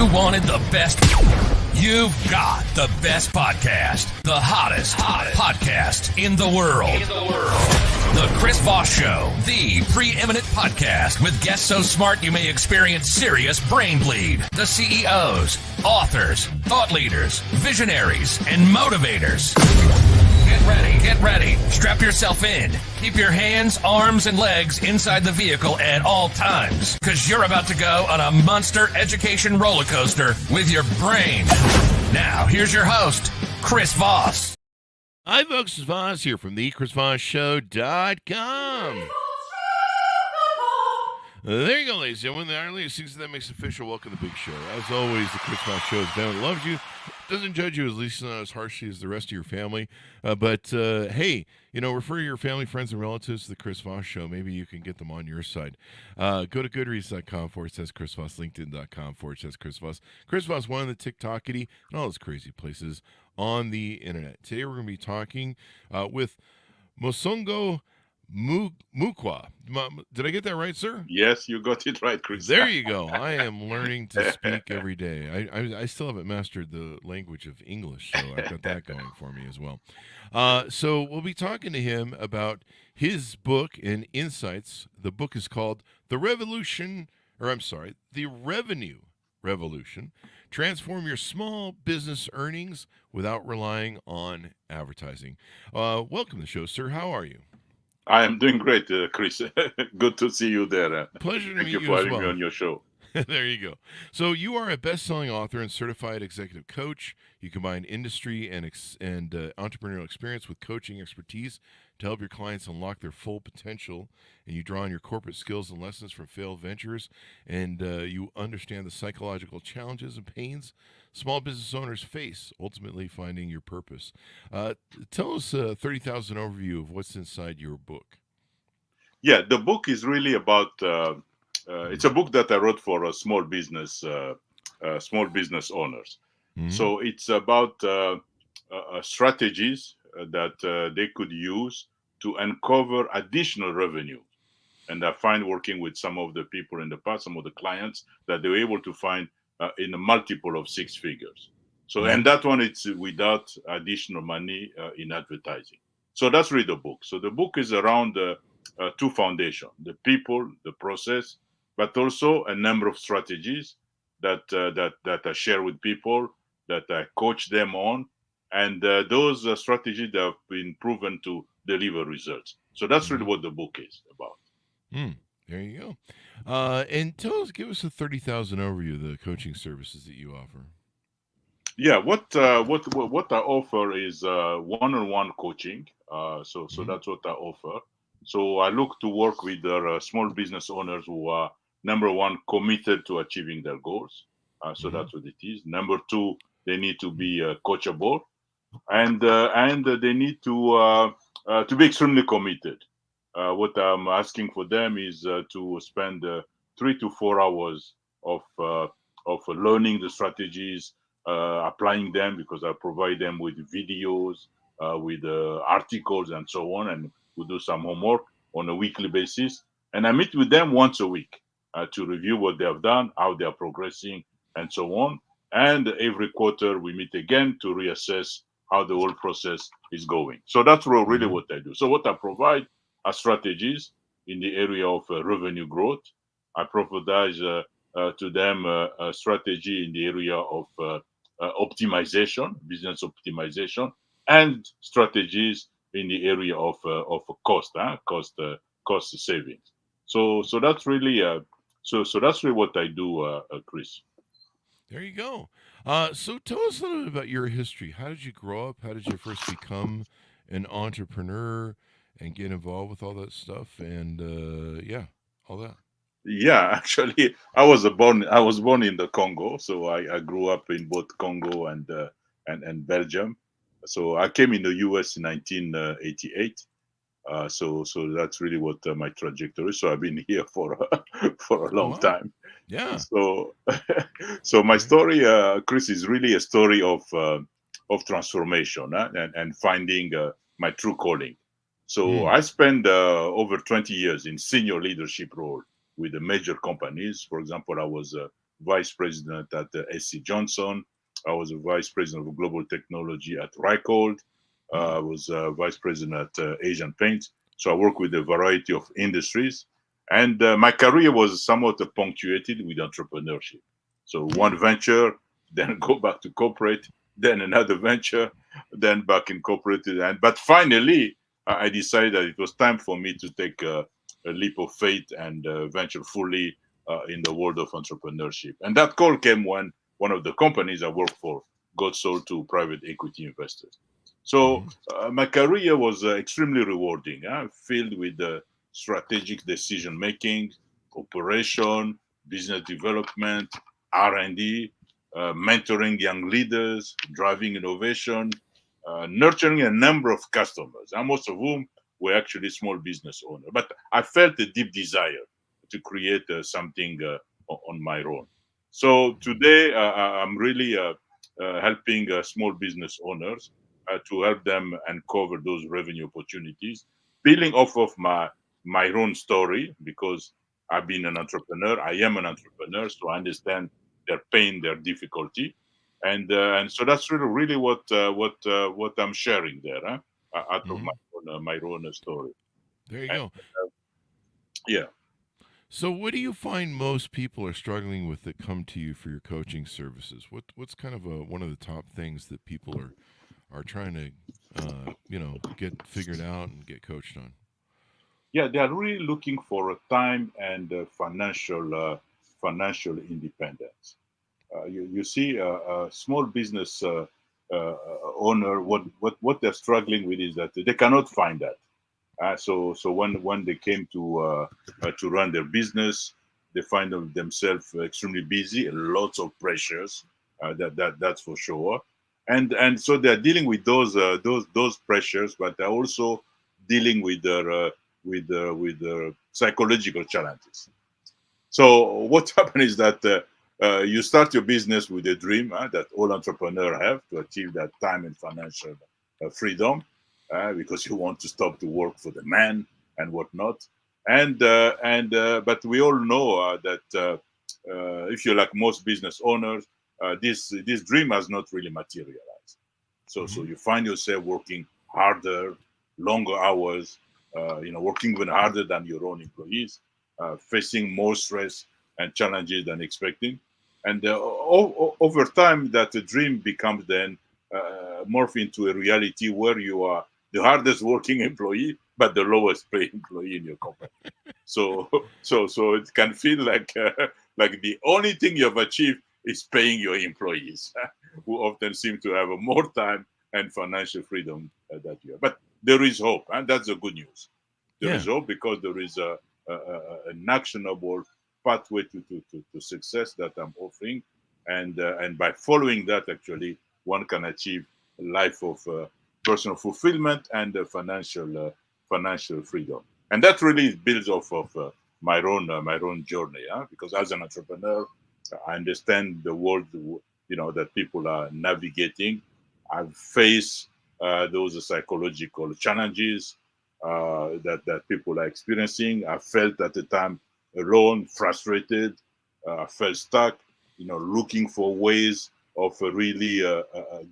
You wanted the best. You've got the best podcast, the hottest podcast in the world. The Chris Voss Show, the preeminent podcast with guests so smart you may experience serious brain bleed. The CEOs, authors, thought leaders, visionaries, and motivators. Get ready. Strap yourself in. Keep your hands, arms, and legs inside the vehicle at all times, because you're about to go on a monster education roller coaster with your brain. Now, here's your host, Chris Voss. Hi, folks. It's Voss here from the ChrisVossShow.com. There you go, ladies and gentlemen. Our latest season that makes official. Welcome to the big show. As always, the Chris Voss Show is down and loves you. Doesn't judge you, at least not as harshly as the rest of your family. But hey, refer your family, friends, and relatives to the Chris Voss Show. Maybe you can get them on your side. Go to goodreads.com/Chris Voss, LinkedIn.com/Chris Voss. Chris Voss, one of the TikTokity, and all those crazy places on the internet. Today we're going to be talking with Mosongo Moukwa. Did I get that right, sir? Yes, you got it right, Chris. There you go. I am learning to speak every day. I still haven't mastered the language of English, so I've got that going for me as well. So we'll be talking to him about his book and insights. The book is called The Revenue Revolution. Transform your small business earnings without relying on advertising. Welcome to the show, sir. How are you? I am doing great, Chris. Good to see you there. Pleasure to meet you as well. Thank you for having me well. on your show. There you go. So you are a best-selling author and certified executive coach. You combine industry and entrepreneurial experience with coaching expertise to help your clients unlock their full potential. And you draw on your corporate skills and lessons from failed ventures, and you understand the psychological challenges and pains small business owners face, ultimately finding your purpose. Tell us a 30,000 overview of what's inside your book. Yeah, the book is really about. It's a book that I wrote for small business owners. Mm-hmm. So it's about strategies that they could use to uncover additional revenue. And I find working with some of the people in the past, some of the clients, that they were able to find in a multiple of six figures. So, and that one, it's without additional money in advertising. So that's really the book. So the book is around two foundations: the people, the process, but also a number of strategies that I share with people, that I coach them on, and those strategies that have been proven to deliver results. So that's really what the book is about. There you go. And give us a 30,000 overview of the coaching services that you offer. Yeah, what I offer is one-on-one coaching. So that's what I offer. So I look to work with small business owners who are, number one, committed to achieving their goals. So that's what it is. Number two, they need to be coachable, and they need to be extremely committed. What I'm asking for them is to spend 3 to 4 hours of learning the strategies, applying them, because I provide them with videos, with articles, and so on, and we do some homework on a weekly basis. And I meet with them once a week to review what they have done, how they are progressing, and so on. And every quarter we meet again to reassess how the whole process is going. So that's really what I do. So what I provide are strategies in the area of revenue growth. I provide to them a strategy in the area of optimization, business optimization, and strategies in the area of cost savings. So that's really what I do, Chris. There you go. So tell us a little bit about your history. How did you grow up? How did you first become an entrepreneur and get involved with all that stuff? And all that. Yeah, actually, I was born in the Congo, so I grew up in both Congo and Belgium. So I came in the US in 1988. So that's really what my trajectory. So I've been here for a long time. Yeah. So my story, Chris, is really a story of transformation and finding my true calling. So I spent over 20 years in senior leadership role with the major companies. For example, I was vice president at SC Johnson. I was a vice president of global technology at Reichhold. I was vice president at Asian Paint. So I work with a variety of industries. And my career was somewhat punctuated with entrepreneurship. So one venture, then go back to corporate, then another venture, then back in corporate. But finally, I decided that it was time for me to take a leap of faith and venture fully in the world of entrepreneurship. And that call came when one of the companies I worked for got sold to private equity investors. So my career was extremely rewarding, filled with strategic decision making, operation, business development, R&D, mentoring young leaders, driving innovation, nurturing a number of customers, and most of whom were actually small business owners. But I felt a deep desire to create something on my own. So today I'm really helping small business owners to help them uncover those revenue opportunities, building off of my own story because I've been an entrepreneur. I am an entrepreneur, so I understand their pain, their difficulty, and so that's really what I'm sharing there, out of Mm-hmm. my own story. There you And, go. yeah. So, what do you find most people are struggling with that come to you for your coaching services? What's kind of one of the top things that people are trying to get figured out and get coached on? Yeah, they are really looking for a time and financial independence. You see, a small business owner, what they're struggling with is that they cannot find that. So when they came to run their business, they find themselves extremely busy, lots of pressures. That's for sure. And so they're dealing with those pressures, but they're also dealing with their psychological challenges. So what happens is that you start your business with a dream that all entrepreneurs have to achieve that time and financial freedom, because you want to stop to work for the man and whatnot. And but we all know that if you're like most business owners, this dream has not really materialized. So Mm-hmm. you find yourself working harder, longer hours, working even harder than your own employees, facing more stress and challenges than expecting. And over time, that dream becomes then morph into a reality where you are the hardest working employee, but the lowest paid employee in your company. So, so it can feel like the only thing you have achieved is paying your employees, who often seem to have more time and financial freedom that you have. But there is hope, and that's the good news. There Yeah. is hope because there is an actionable pathway to success that I'm offering, and by following that, actually, one can achieve a life of personal fulfillment and financial freedom. And that really builds off of my own journey, because as an entrepreneur, I understand the world, that people are navigating. I've faced those psychological challenges that people are experiencing. I felt at the time alone, frustrated. I felt stuck, looking for ways of really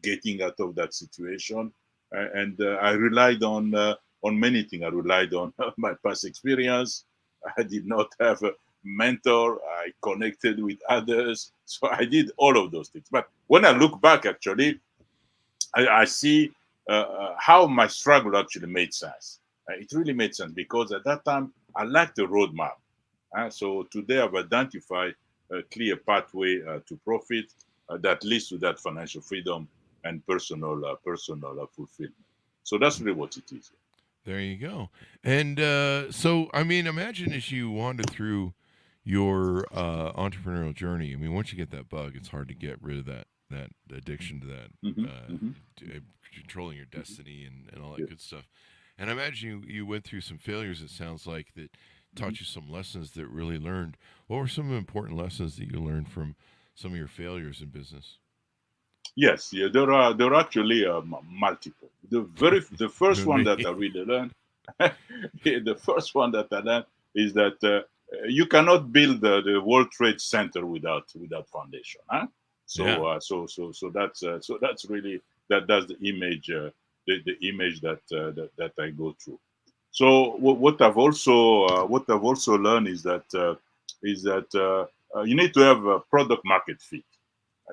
getting out of that situation. And I relied on many things. I relied on my past experience. I did not have a mentor. I connected with others. So I did all of those things. But when I look back, actually, I see how my struggle actually made sense. It really made sense because at that time I lacked a roadmap. So today I've identified a clear pathway to profit that leads to that financial freedom and personal fulfillment. So that's really what it is. There you go. And so, I mean, imagine as you wander through your entrepreneurial journey. I mean, once you get that bug, it's hard to get rid of that addiction to that, Hmm. uh, Hmm. controlling your destiny and all that Yeah. good stuff. And I imagine you went through some failures. It sounds like that Mhm. taught you some lessons that really learned. What were some important lessons that you learned from some of your failures in business? Yes, yeah, there are actually multiple. The You first and one me. that I really learned, the first one that I learned is that you cannot build the World Trade Center without foundation. Huh? Yeah. So that's really that's the image the image that I go through. So what I've also learned is that you need to have a product market fit.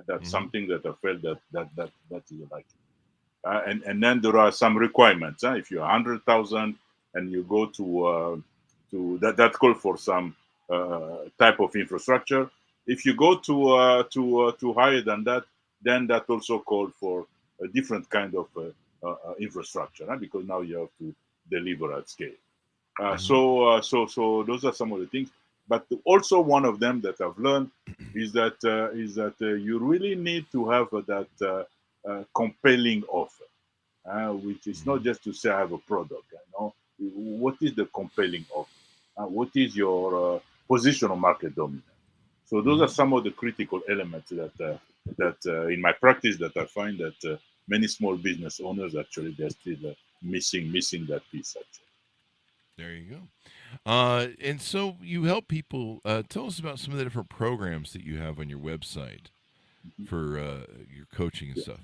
That's Hmm. something that I felt that is like. And then there are some requirements. If you're 100,000 and you go to that call for some type of infrastructure. If you go to higher than that, then that also called for a different kind of infrastructure, because now you have to deliver at scale. Hmm. So those are some of the things. But also one of them that I've learned is that you really need to have that compelling offer, which is not Hmm. just to say I have a product. What is the compelling offer? What is your position on market dominance? So those are Hmm. some of the critical elements that in my practice that I find that many small business owners actually they're still missing that piece actually. There you go. And so you help people. Tell us about some of the different programs that you have on your website for your coaching and stuff.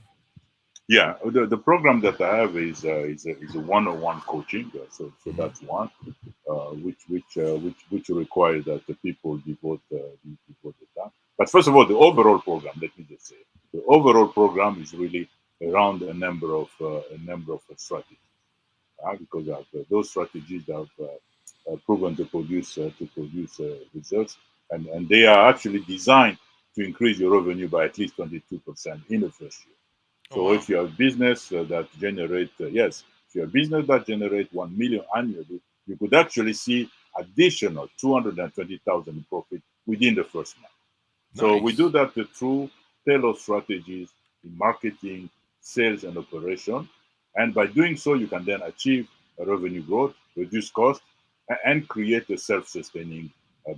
Yeah, the program that I have is a one-on-one coaching. So Hmm. that's one, which requires that the people devote the time. But first of all, the overall program. Let me just say, the overall program is really around a number of strategies, because those strategies have proven to produce results, and they are actually designed to increase your revenue by at least 22% in the first year. Oh So wow. if you have business that generate yes, if you have business that generate 1 million annually, you could actually see additional 220,000 in profit within the first month. So we do Nice. that through tailored strategies in marketing, sales, and operation. And by doing so, you can then achieve a revenue growth, reduce cost, and create a self-sustaining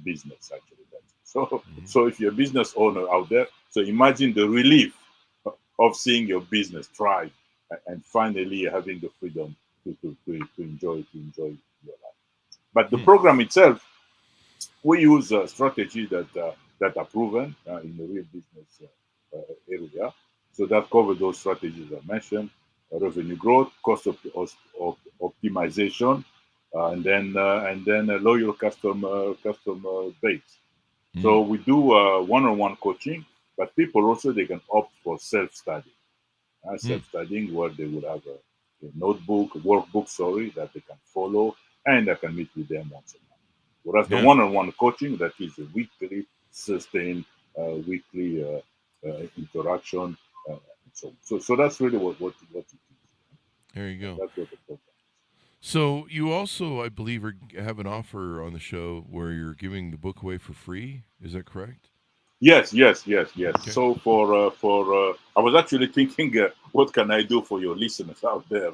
business. Actually, so. Hmm. So if you're a business owner out there, so imagine the relief of seeing your business thrive and finally having the freedom to enjoy your life. But the Hmm. program itself, we use strategies that are proven in the real business area. So that cover those strategies I mentioned: revenue growth, optimization, and then a loyal customer base. Hmm. So we do one-on-one coaching, but people also they can opt for self-study, Hmm. self-studying where they would have a notebook, a workbook, sorry, that they can follow, and I can meet with them once a month. Whereas the Yeah. one-on-one coaching, that is a weekly, sustained, weekly interaction. So that's really what it is. There you go. That's what the program. So you also, I believe, have an offer on the show where you're giving the book away for free. Is that correct? Yes. Okay. So I was actually thinking, what can I do for your listeners out there,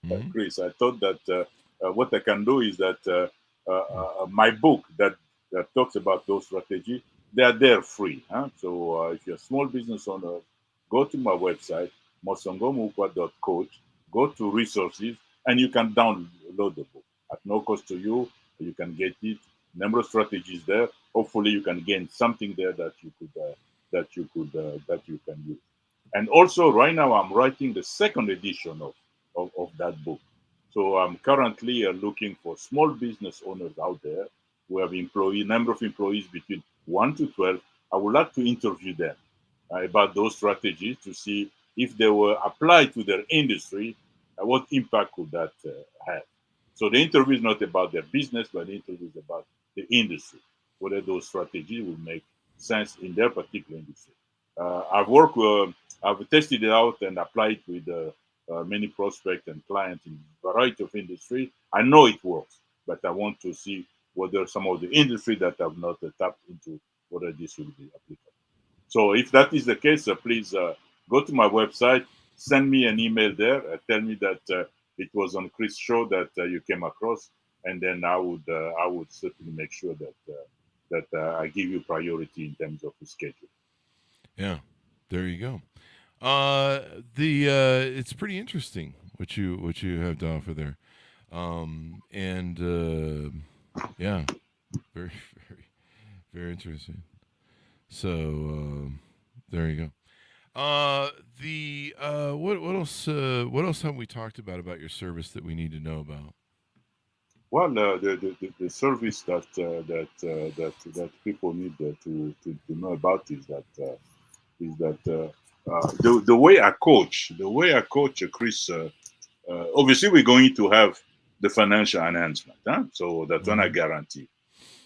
Hmm. Chris? I thought that what I can do is that my book that talks about those strategies, they are there free. So if you're a small business owner, go to my website, mosongomoukwa.coach, go to resources, and you can download the book at no cost to you. You can get it. Number of strategies there. Hopefully, you can gain something there that you can use. And also, right now, I'm writing the second edition of that book. So I'm currently looking for small business owners out there who have number of employees between 1 to 12. I would like to interview them about those strategies to see if they were applied to their industry, what impact could that have. So the interview is not about their business, but the interview is about the industry, whether those strategies will make sense in their particular industry. I've tested it out and applied it with many prospects and clients in a variety of industry. I know it works, but I want to see whether some of the industry that have not tapped into, whether this will be applicable. So if that is the case, please go to my website, send me an email there, tell me that it was on Chris' show that you came across, and then I would certainly make sure that I give you priority in terms of the schedule. Yeah. There you go. Uh, the it's pretty interesting what you have to offer there. And yeah, very Very interesting. So there you go. The what else have we talked about your service that we need to know about? Well, the service that people need to know about is that the way I coach, Chris. Obviously, we're going to have the financial enhancement, huh? So that's one I Mm-hmm. guarantee.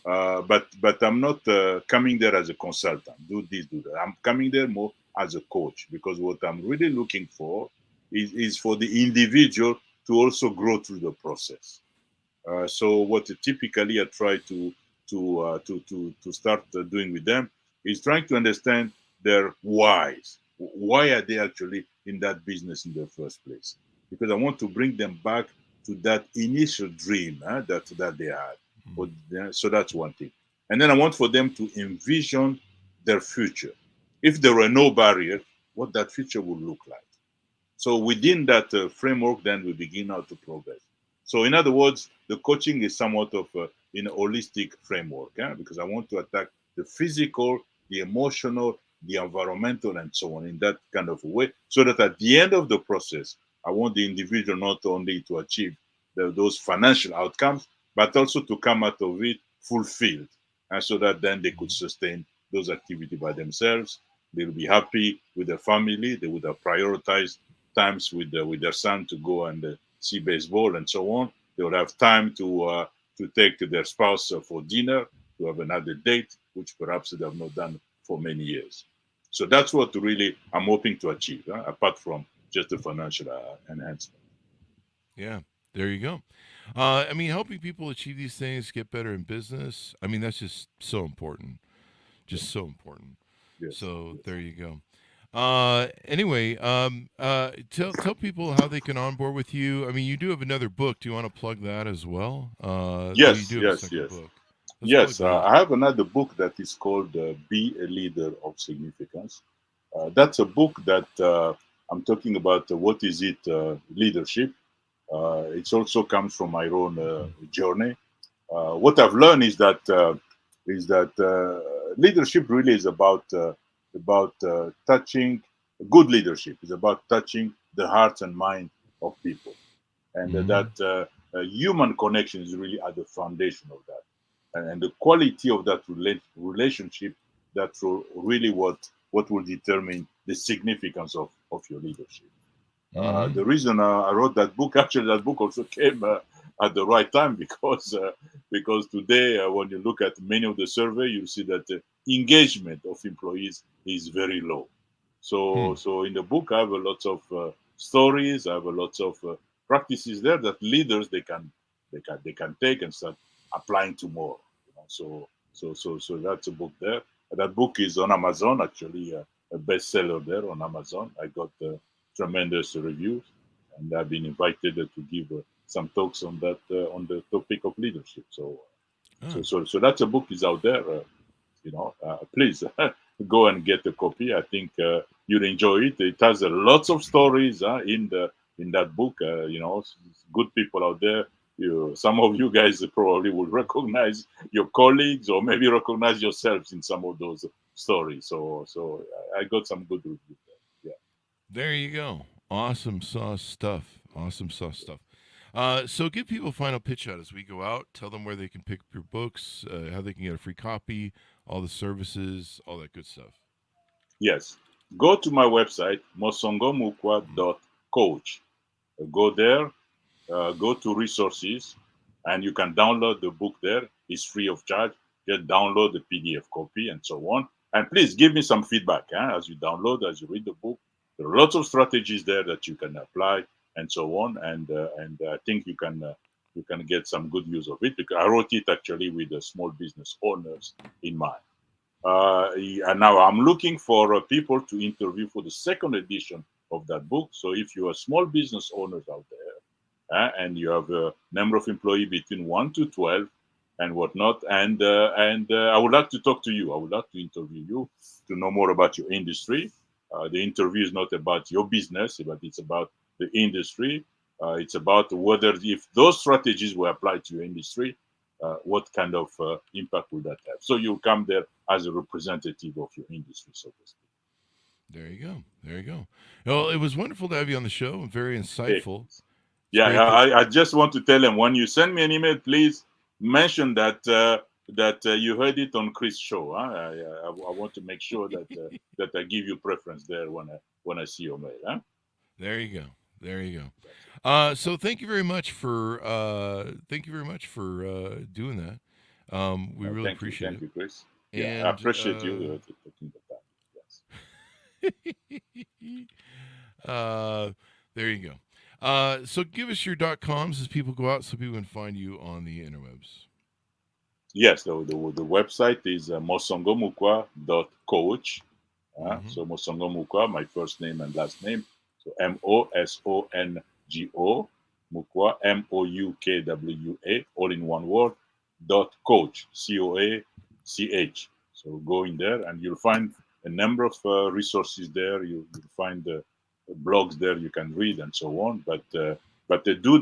But I'm not coming there as a consultant. Do this, do that. I'm coming there more as a coach because what I'm really looking for is for the individual to also grow through the process. So what typically I try to start doing with them is trying to understand their whys. Why are they actually in that business in the first place? Because I want to bring them back to that initial dream that they had. So that's one thing. And then I want for them to envision their future. If there were no barrier, what that future would look like. So within that framework, then we begin now to progress. So in other words, the coaching is somewhat of in a holistic framework, because I want to attack the physical, the emotional, the environmental, and so on in that kind of way, so that at the end of the process, I want the individual not only to achieve those financial outcomes, but also to come out of it fulfilled, and so that then they could sustain those activities by themselves. They'll be happy with their family. They would have prioritized times with their son to go and see baseball and so on. They would have time to take their spouse for dinner, to have another date, which perhaps they have not done for many years. So that's what really I'm hoping to achieve, apart from just the financial enhancement. Yeah, there you go. I mean, helping people achieve these things, get better in business. I mean, that's just so important. Yeah. Just so important. Yes. So Yes. there you go. Anyway, tell people how they can onboard with you. I mean, you do have another book. Do you want to plug that as well? You Yes. do have a Yes. second Yes. book. Let's plug Yes. that. I have another book that is called "Be a Leader of Significance." That's a book that I'm talking about. What is it? Leadership. It also comes from my own journey. What I've learned is that leadership really is about touching good leadership. Is about touching the hearts and mind of people, and Mm-hmm. that human connection is really at the foundation of that, and the quality of that relationship, that's really what will determine the significance of your leadership. Mm-hmm. The reason I wrote that book, actually, that book also came at the right time because today, when you look at many of the survey, you see that the engagement of employees is very low. Hmm. So in the book, I have a lot of stories. I have a lot of practices there that leaders they can take and start applying to more. So that's a book there. That book is on Amazon, actually, a bestseller there on Amazon. I got tremendous reviews, and I've been invited to give some talks on that on the topic of leadership. So, Ah. so, so, so that's a book is out there. Please go and get a copy. I think you'll enjoy it. It has lots of stories in that book. Good people out there. Some of you guys probably will recognize your colleagues or maybe recognize yourselves in some of those stories. So I got some good reviews there. There you go. Awesome sauce stuff. Awesome sauce stuff. So give people a final pitch out as we go out. Tell them where they can pick up your books, how they can get a free copy, all the services, all that good stuff. Yes. Go to my website, mosongomukwa.coach. Go there, go to resources, and you can download the book there. It's free of charge. Just download the PDF copy and so on. And please give me some feedback as you download, as you read the book. There are lots of strategies there that you can apply and so on. And I think you can get some good use of it because I wrote it actually with the small business owners in mind. And now I'm looking for people to interview for the second edition of that book. So if you are small business owners out there and you have a number of employees between 1 to 12 and whatnot, and I would like to talk to you. I would like to interview you to know more about your industry. The interview is not about your business, but it's about the industry. It's about whether if those strategies were applied to your industry, what kind of impact will that have? So you come there as a representative of your industry, so to speak. There you go. There you go. Well, it was wonderful to have you on the show. Very Hey, insightful. It's yeah, great that I just want to tell them, when you send me an email, please mention that you heard it on Chris' show. Huh? I want to make sure that that I give you preference there when I see your mail. Huh? there you go. There you go. So thank you very much for doing that. We really appreciate Thank it. you, Chris. Yeah, I And appreciate you taking the time. Yes. uh, there you go. So give us your .coms as people go out, so people can find you on the interwebs. Yes, the website is mosongomoukwa.coach. Mm-hmm. So Mosongo Moukwa, my first name and last name. So Mosongo Moukwa, Moukwa, all in one word, .coach, COACH. So go in there and you'll find a number of resources there. You'll find blogs there you can read and so on. But do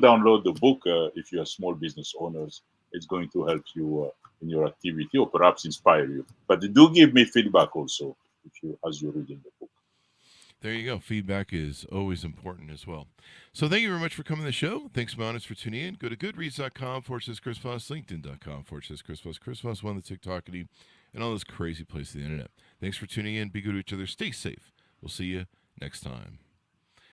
download the book if you're small business owners. It's going to help you in your activity or perhaps inspire you. But do give me feedback also as you're reading the book. There you go. Feedback is always important as well. So thank you very much for coming to the show. Thanks, Monis, for tuning in. Go to goodreads.com/Chris Voss, LinkedIn.com/Chris Voss, Chris Voss, one the TikTokity, and all those crazy places on the internet. Thanks for tuning in. Be good to each other. Stay safe. We'll see you next time.